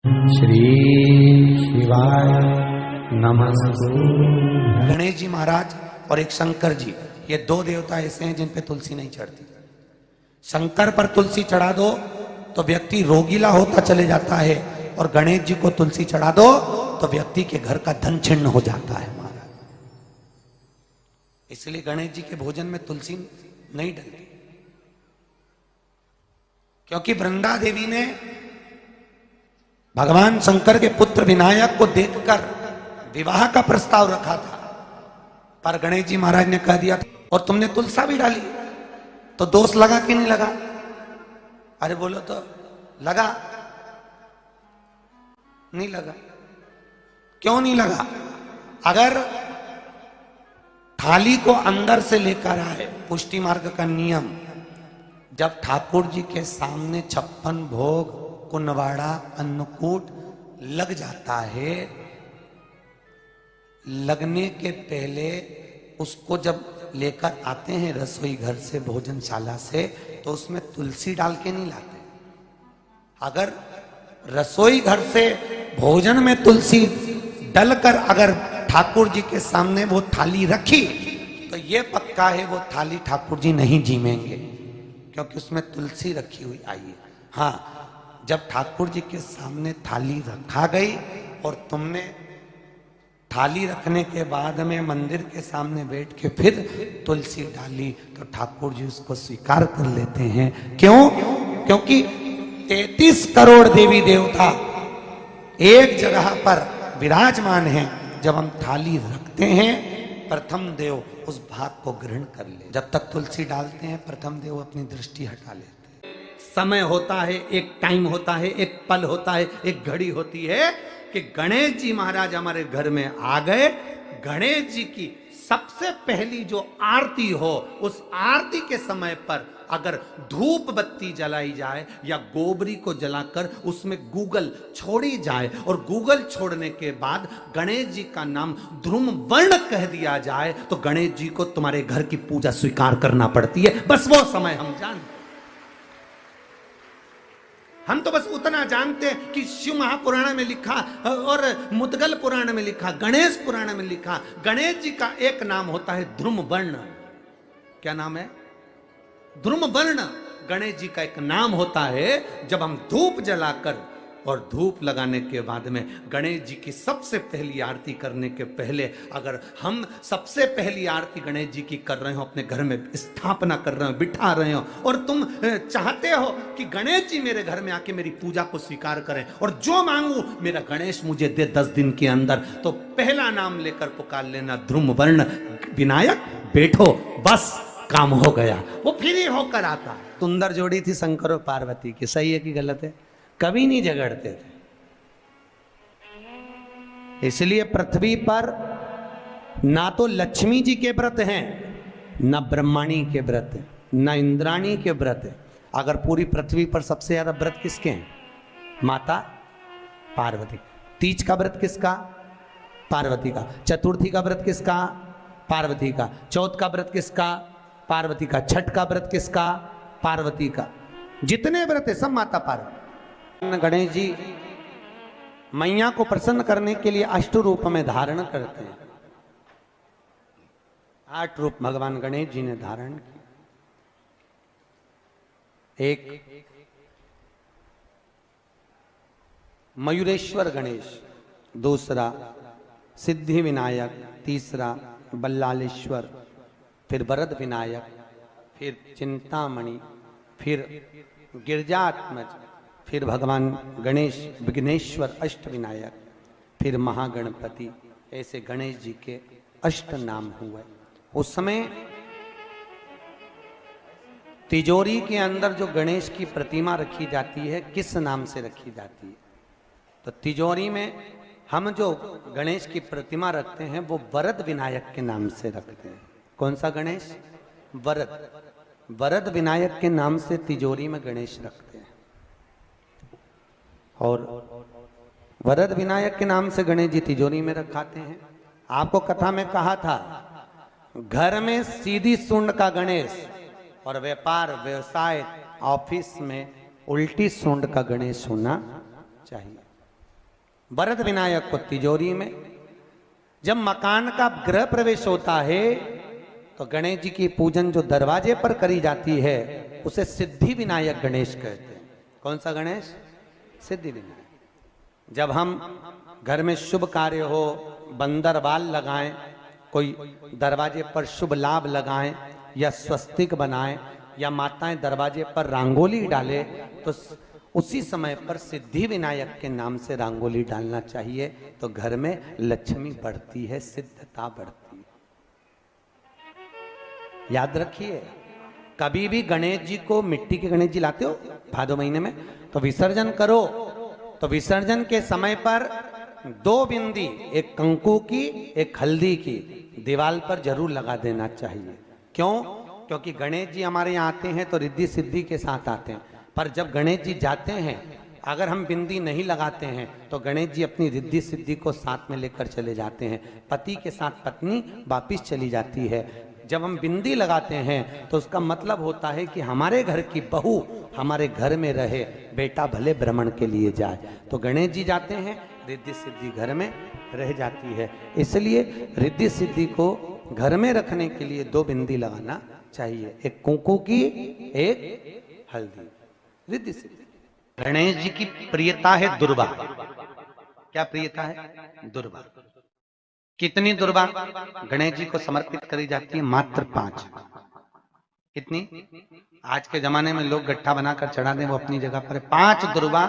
श्री शिवाय नमस्तु। गणेश जी महाराज और एक शंकर जी, ये दो देवता ऐसे हैं जिन पे तुलसी नहीं चढ़ती। शंकर पर तुलसी चढ़ा दो तो व्यक्ति रोगीला होता चले जाता है, और गणेश जी को तुलसी चढ़ा दो तो व्यक्ति के घर का धन छिन्न हो जाता है महाराज। इसलिए गणेश जी के भोजन में तुलसी नहीं डलती, क्योंकि वृंदा देवी ने भगवान शंकर के पुत्र विनायक को देखकर विवाह का प्रस्ताव रखा था, पर गणेश जी महाराज ने कह दिया और तुमने तुलसा भी डाली, तो दोष लगा कि नहीं लगा? अरे बोलो तो लगा? नहीं लगा। क्यों नहीं लगा? अगर थाली को अंदर से लेकर आए, पुष्टि मार्ग का नियम, जब ठाकुर जी के सामने 56 भोग, कुनवाड़ा, अन्नकूट लग जाता है, लगने के पहले उसको जब लेकर आते हैं रसोई घर से, भोजनशाला से, तो उसमें तुलसी डाल के नहीं लाते। अगर रसोई घर से भोजन में तुलसी डलकर अगर ठाकुर जी के सामने वो थाली रखी, तो ये पक्का है वो थाली ठाकुर जी नहीं जीमेंगे, क्योंकि उसमें तुलसी रखी हुई आई है। हाँ, जब ठाकुर जी के सामने थाली रखा गई और तुमने थाली रखने के बाद में मंदिर के सामने बैठ के फिर तुलसी डाली, तो ठाकुर जी उसको स्वीकार कर लेते हैं। क्यों? क्योंकि 33 करोड़ देवी देवता एक जगह पर विराजमान हैं। जब हम थाली रखते हैं, प्रथम देव उस भाग को ग्रहण कर ले। जब तक तुलसी डालते हैं, प्रथम देव अपनी दृष्टि हटा लेते हैं। समय होता है, एक टाइम होता है, एक पल होता है, एक घड़ी होती है कि गणेश जी महाराज हमारे घर में आ गए। गणेश जी की सबसे पहली जो आरती हो, उस आरती के समय पर अगर धूप बत्ती जलाई जाए या गोबरी को जलाकर उसमें गूगल छोड़ी जाए, और गूगल छोड़ने के बाद गणेश जी का नाम ध्रुम वर्ण कह दिया जाए, तो गणेश जी को तुम्हारे घर की पूजा स्वीकार करना पड़ती है। बस वो समय हम जानते। हम तो बस उतना जानते हैं कि शिव महापुराण में लिखा और मुद्गल पुराण में लिखा, गणेश पुराण में लिखा, गणेश जी का एक नाम होता है ध्रुम वर्ण। क्या नाम है? ध्रुम वर्ण गणेश जी का एक नाम होता है। जब हम धूप जलाकर और धूप लगाने के बाद में गणेश जी की सबसे पहली आरती करने के पहले, अगर हम सबसे पहली आरती गणेश जी की कर रहे हो, अपने घर में स्थापना कर रहे हो, बिठा रहे हो, और तुम चाहते हो कि गणेश जी मेरे घर में आके मेरी पूजा को स्वीकार करें और जो मांगू मेरा गणेश मुझे दे 10 दिन के अंदर, तो पहला नाम लेकर पुकार लेना, ध्रुम वर्ण विनायक, बैठो, बस काम हो गया। वो फिर ही होकर आता। सुंदर जोड़ी थी शंकर और पार्वती की, सही है कि गलत है? कभी नहीं झगड़ते थे। इसलिए पृथ्वी पर ना तो लक्ष्मी जी के व्रत हैं, ना ब्रह्माणी के व्रत हैं, ना इंद्राणी के व्रत हैं। अगर पूरी पृथ्वी पर सबसे ज्यादा व्रत किसके हैं? माता पार्वती। तीज का व्रत किसका? पार्वती का। चतुर्थी का व्रत किसका? पार्वती का। चौथ का व्रत किसका? पार्वती का। छठ का व्रत किसका? पार्वती का। जितने व्रत है सब माता पार्वती। गणेश जी मैया को प्रसन्न करने के लिए 8 रूप में धारण करते हैं। 8 रूप भगवान गणेश जी ने धारण किए। एक मयूरेश्वर गणेश, दूसरा सिद्धि विनायक, तीसरा बल्लालेश्वर, फिर वरद विनायक, फिर चिंतामणि, फिर गिरजात्मज, फिर भगवान गणेश विघ्नेश्वर अष्ट विनायक, फिर महागणपति। ऐसे गणेश जी के 8 नाम हुए। उस समय तिजोरी के अंदर जो गणेश की प्रतिमा रखी जाती है, किस नाम से रखी जाती है? तो तिजोरी में हम जो गणेश की प्रतिमा रखते हैं वो वरद विनायक के नाम से रखते हैं। कौन सा गणेश? वरद। वरद विनायक के नाम से तिजोरी में गणेश रखते हैं। और वरद विनायक के नाम से गणेश जी तिजोरी में रखाते हैं। आपको कथा में कहा था, घर में सीधी सूंड का गणेश और व्यापार व्यवसाय ऑफिस में उल्टी सूंड का गणेश होना चाहिए। वरद विनायक को तिजोरी में। जब मकान का गृह प्रवेश होता है तो गणेश जी की पूजन जो दरवाजे पर करी जाती है उसे सिद्धि विनायक गणेश कहते हैं। कौन सा गणेश? सिद्धि विनायक। जब हम घर में शुभ कार्य हो, बंदरवाल लगाएं, कोई दरवाजे पर शुभ लाभ लगाएं या स्वस्तिक बनाएं या माताएं दरवाजे पर रंगोली डाले तो उसी समय पर सिद्धि विनायक के नाम से रंगोली डालना चाहिए। तो घर में लक्ष्मी बढ़ती है, सिद्धता बढ़ती है। याद रखिए, कभी भी गणेश जी को, मिट्टी के गणेश जी लाते हो भादो महीने में, तो विसर्जन करो तो विसर्जन के समय पर 2 बिंदी, एक कंकु की एक हल्दी की, दीवार पर जरूर लगा देना चाहिए। क्यों? क्योंकि गणेश जी हमारे यहाँ आते हैं तो रिद्धि सिद्धि के साथ आते हैं, पर जब गणेश जी जाते हैं अगर हम बिंदी नहीं लगाते हैं तो गणेश जी अपनी रिद्धि सिद्धि को साथ में लेकर चले जाते हैं। पति के साथ पत्नी वापिस चली जाती है। जब हम बिंदी लगाते हैं तो उसका मतलब होता है कि हमारे घर की बहू हमारे घर में रहे, बेटा भले भ्रमण के लिए जाए। तो गणेश जी जाते हैं, रिद्धि सिद्धि घर में रह जाती है। इसलिए रिद्धि सिद्धि को घर में रखने के लिए 2 बिंदी लगाना चाहिए, एक कुंकू की एक हल्दी। रिद्धि सिद्धि। गणेश जी की प्रियता है दुर्वा। क्या प्रियता है? दुर्वा। कितनी दुर्वा गणेश जी को समर्पित करी जाती है? मात्र 5। कितनी? आज के जमाने में लोग गट्ठा बनाकर चढ़ा दें, वो अपनी जगह पर 5 दुर्वा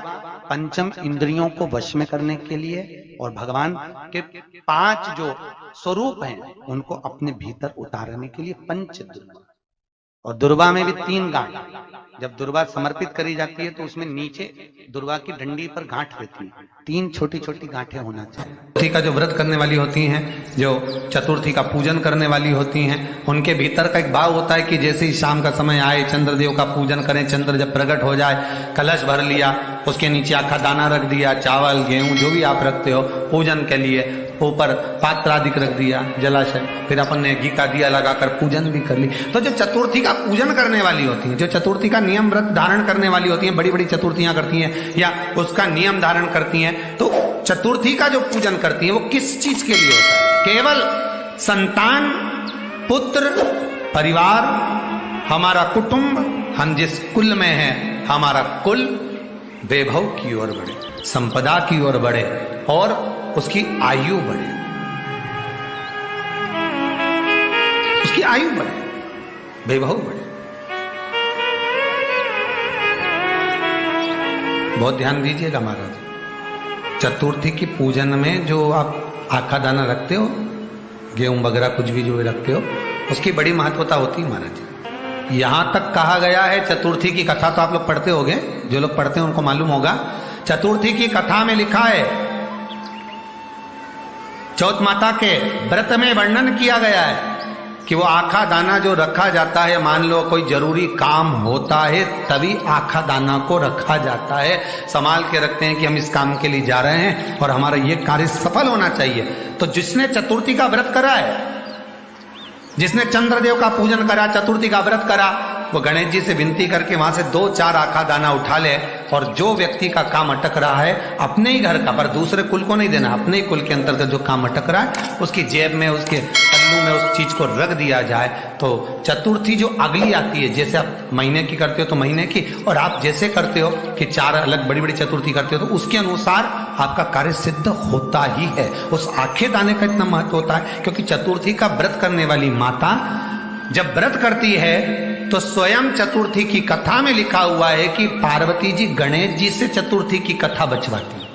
पंचम इंद्रियों को वश में करने के लिए और भगवान के 5 जो स्वरूप हैं उनको अपने भीतर उतारने के लिए 5 दुर्वा। और दुर्वा में भी 3 गांठ। जब दुर्वा समर्पित करी जाती है तो उसमें नीचे दुर्वा की डंडी पर गांठ रहती है, 3 छोटी छोटी गांठें होना चाहिए। चतुर्थी का जो व्रत करने वाली होती हैं, जो चतुर्थी का पूजन करने वाली होती हैं, उनके भीतर का एक भाव होता है कि जैसे ही शाम का समय आए चंद्रदेव का पूजन करें। चंद्र जब प्रकट हो जाए, कलश भर लिया, उसके नीचे आखा दाना रख दिया, चावल गेहूं जो भी आप रखते हो पूजन के लिए, ऊपर पात्र आदि रख दिया, जलाशय, फिर अपन ने घी का दिया लगाकर पूजन भी कर ली। तो जो चतुर्थी का पूजन करने वाली होती है, जो चतुर्थी का नियम व्रत धारण करने वाली होती है, बड़ी बड़ी चतुर्थियां करती हैं या उसका नियम धारण करती हैं, तो चतुर्थी का जो पूजन करती है वो किस चीज के लिए होता है? केवल संतान, पुत्र, परिवार, हमारा कुटुंब, हम जिस कुल में है, हमारा कुल वैभव की ओर बढ़े, संपदा की ओर बढ़े और उसकी आयु बढ़े, उसकी आयु बढ़े, वैभव बढ़े। बहुत ध्यान दीजिएगा महाराज, चतुर्थी की पूजन में जो आप आखा दाना रखते हो, गेहूं वगैरह कुछ भी जो रखते हो, उसकी बड़ी महत्वता होती है महाराज। यहां तक कहा गया है, चतुर्थी की कथा तो आप लोग पढ़ते होंगे, जो लोग पढ़ते हैं उनको मालूम होगा। चतुर्थी की कथा में लिखा है, चौथ माता के व्रत में वर्णन किया गया है कि वो आखा दाना जो रखा जाता है, मान लो कोई जरूरी काम होता है तभी आखा दाना को रखा जाता है, संभाल के रखते हैं कि हम इस काम के लिए जा रहे हैं और हमारा ये कार्य सफल होना चाहिए। तो जिसने चतुर्थी का व्रत करा है, जिसने चंद्रदेव का पूजन करा, चतुर्थी का व्रत करा, वो गणेश जी से विनती करके वहां से 2-4 आखा दाना उठा ले और जो व्यक्ति का काम अटक रहा है अपने ही घर का, पर दूसरे कुल को नहीं देना, अपने ही कुल के अंतर्गत जो काम अटक रहा है उसकी जेब में, उसके पल्लू में उस चीज को रख दिया जाए। तो चतुर्थी जो अगली आती है, जैसे आप महीने की करते हो तो महीने की, और आप जैसे करते हो कि 4 अलग बड़ी बड़ी चतुर्थी करते हो तो उसके अनुसार आपका कार्य सिद्ध होता ही है। उस आखे दाने का इतना महत्व होता है क्योंकि चतुर्थी का व्रत करने वाली माता जब व्रत करती है तो स्वयं चतुर्थी की कथा में लिखा हुआ है कि पार्वती जी गणेश जी से चतुर्थी की कथा बचवाती।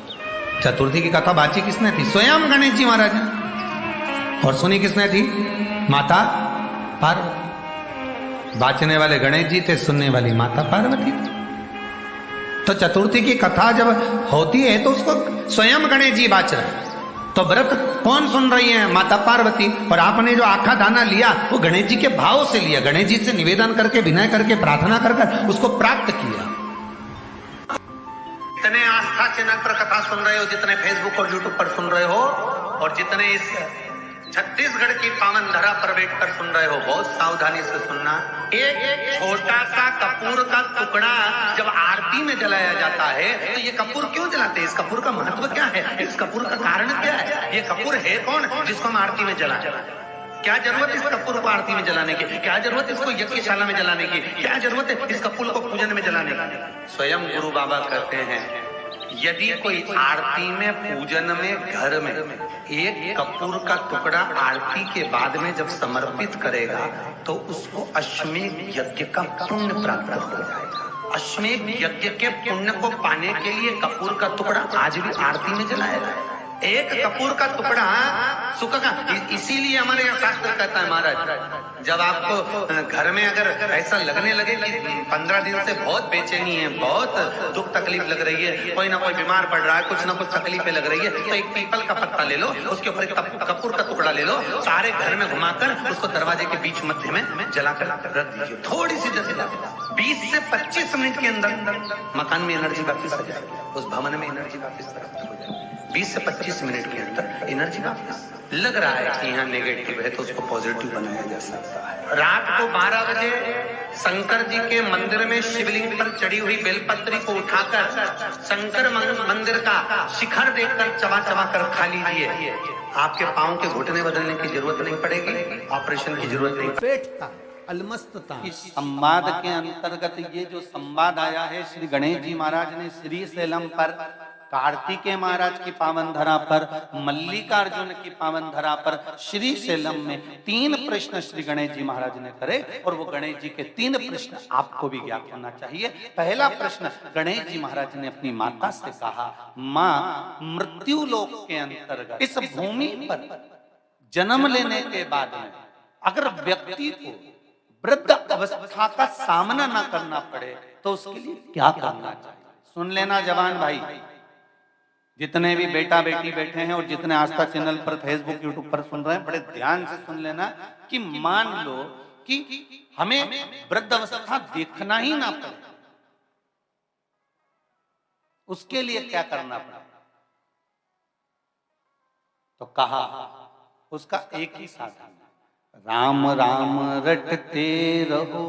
चतुर्थी की कथा बाची किसने थी? स्वयं गणेश जी महाराज ने। और सुनी किसने थी? माता पार्वती। बाचने वाले गणेश जी थे, सुनने वाली माता पार्वती थी। तो चतुर्थी की कथा जब होती है तो उसको स्वयं गणेश जी बाच रहे हैं। तो व्रत कौन सुन रही है? माता पार्वती। और आपने जो आखा दाना लिया वो गणेश जी के भाव से लिया, गणेश जी से निवेदन करके, विनय करके, प्रार्थना कर उसको प्राप्त किया। जितने आस्था चैनल पर कथा सुन रहे हो, जितने फेसबुक और यूट्यूब पर सुन रहे हो, और जितने इस छत्तीसगढ़ की पावन धरा पर बैठकर सुन रहे हो, बहुत सावधानी से सुनना। एक छोटा सा कपूर का टुकड़ा जब आरती में जलाया जाता है तो ये कपूर क्यों जलाते हैं? इस कपूर का महत्व क्या है? इस कपूर का कारण क्या है? ये कपूर है कौन जिसको हम आरती में जलाते? क्या जरूरत इस कपूर को आरती में जलाने की? क्या जरूरत इसको यज्ञशाला में जलाने की? क्या जरूरत है इस कपूर को पूजन में जलाने की? स्वयं गुरु बाबा कहते हैं, यदि कोई आरती में, पूजन में, घर में एक कपूर का टुकड़ा आरती के बाद में जब समर्पित करेगा तो उसको अश्वमेध यज्ञ का पुण्य प्राप्त हो जाएगा। अश्वमेध यज्ञ के पुण्य को पाने के लिए कपूर का टुकड़ा आज भी आरती में जलाया जाए। एक कपूर का टुकड़ा सुख का, इसीलिए हमारे यहाँ शास्त्र कहता है महाराज, जब आपको घर में अगर ऐसा लगने लगे कि 15 दिन से बहुत बेचैनी है, बहुत दुख तकलीफ लग रही है, कोई ना कोई बीमार पड़ रहा है, कुछ ना कुछ तकलीफें लग रही है, तो एक पीपल का पत्ता ले लो, उसके ऊपर एक कपूर का टुकड़ा ले लो, सारे घर में घुमाकर उसको दरवाजे के बीच मध्य में जलाकर रख दीजिए। थोड़ी सी जला 20 से 25 मिनट के अंदर मकान में एनर्जी वापिस आ जाएगी, उस भवन में एनर्जी वापिस प्राप्त हो जाएगी। 20 से 25 मिनट के अंदर एनर्जी वापस। लग रहा है कि यहाँ नेगेटिव है तो उसको पॉजिटिव बनाया जा सकता है। रात को 12 बजे शंकर जी के मंदिर में शिवलिंग पर चढ़ी हुई बेलपत्री को उठाकर शंकर मंदिर का शिखर देखकर चबा चबा कर खा लीजिए। आपके पाँव के घुटने बदलने की जरूरत नहीं पड़ेगी, ऑपरेशन की जरूरत नहीं। पेटता अलमस्तता। इस संवाद के अंतर्गत ये जो संवाद आया है, श्री गणेश जी महाराज ने श्री शैलम पर, कार्तिकेय महाराज की पावन धरा पर, मल्लिकार्जुन की पावन धरा पर, श्री शैलम में 3 प्रश्न श्री गणेश जी महाराज ने करे और वो गणेश जी के 3 प्रश्न आपको भी ज्ञात होना चाहिए। पहला प्रश्न गणेश जी महाराज ने अपनी माता से कहा, माँ, मृत्यु लोक के अंतर्गत इस भूमि पर जन्म लेने के बाद में अगर व्यक्ति को वृद्ध अवस्था का सामना ना करना पड़े तो उसके लिए क्या करना चाहिए? सुन लेना जवान भाई, जितने भी बेटा बेटी बैठे हैं और जितने आस्था चैनल पर, फेसबुक, यूट्यूब पर सुन रहे हैं, बड़े ध्यान से सुन लेना कि मान लो कि हमें वृद्ध अवस्था देखना ही ना पड़े, उसके लिए क्या करना पड़े? तो कहा उसका एक ही साधन, राम राम रटते रहो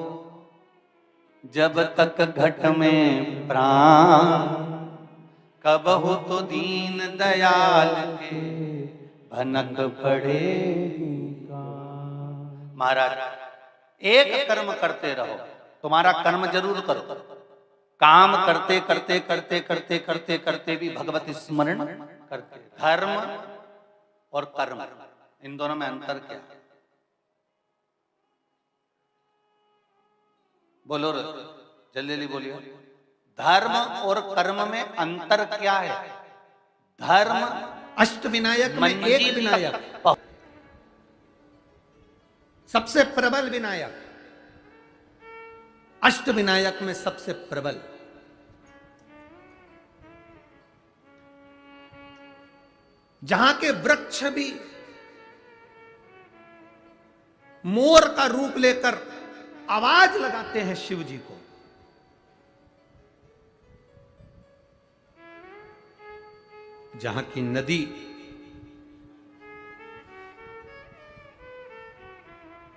जब तक घट में प्राण, कब हो तो दीन दयाल के भनक पड़ेगा। महाराज, एक कर्म करते रहो, तुम्हारा कर्म जरूर करो, काम करते करते करते करते करते करते भी भगवत स्मरण करते। धर्म और कर्म, इन दोनों में अंतर क्या है? बोलो जल्दी जल्दी बोलिए। धर्म और कर्म में अंतर क्या है? धर्म अष्टविनायक में एक विनायक, सबसे प्रबल विनायक, अष्टविनायक में सबसे प्रबल। जहां के वृक्ष भी मोर का रूप लेकर आवाज लगाते हैं शिव जी को, जहां की नदी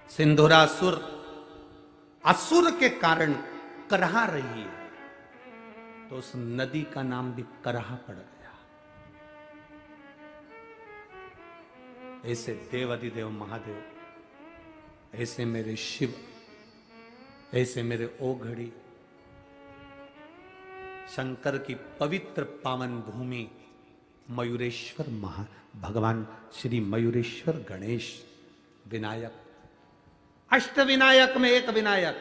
सिंधुरासुर असुर के कारण करहा रही है, तो उस नदी का नाम भी करहा पड़ गया। ऐसे देव अधिदेव महादेव, ऐसे मेरे शिव, ऐसे मेरे ओघड़ी, शंकर की पवित्र पावन भूमि मयूरेश्वर भगवान श्री मयूरेश्वर गणेश विनायक, अष्ट विनायक में एक विनायक।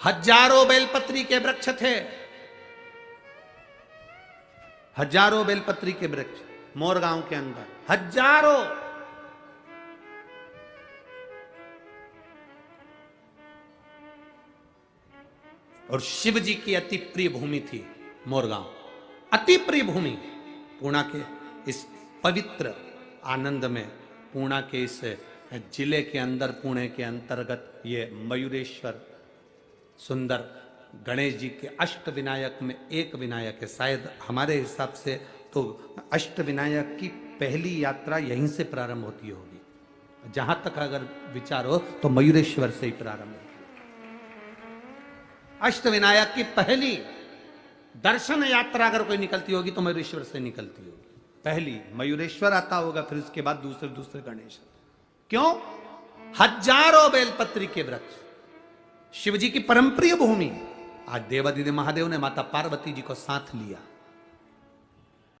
हजारों बेलपत्री के वृक्ष थे, हजारों बेलपत्री के वृक्ष मोरगांव के अंदर, हजारों। और शिव जी की अति प्रिय भूमि थी मोरगांव, अति प्रिय भूमि। पूर्णा के इस पवित्र आनंद में, पूर्णा के इस जिले के अंदर, पुणे के अंतर्गत ये मयूरेश्वर सुंदर गणेश जी के अष्ट विनायक में एक विनायक है। शायद हमारे हिसाब से तो अष्ट विनायक की पहली यात्रा यहीं से प्रारंभ होती होगी। जहां तक अगर विचार हो तो मयूरेश्वर से ही प्रारंभ होती है। अष्ट विनायक की पहली दर्शन यात्रा अगर कोई निकलती होगी तो मयूरेश्वर से निकलती होगी। पहली मयूरेश्वर आता होगा, फिर उसके बाद दूसरे दूसरे गणेश। क्यों? हजारों बेलपत्री के वृक्ष, शिव जी की परमप्रिय भूमि। आज देवादिदेव महादेव ने माता पार्वती जी को साथ लिया।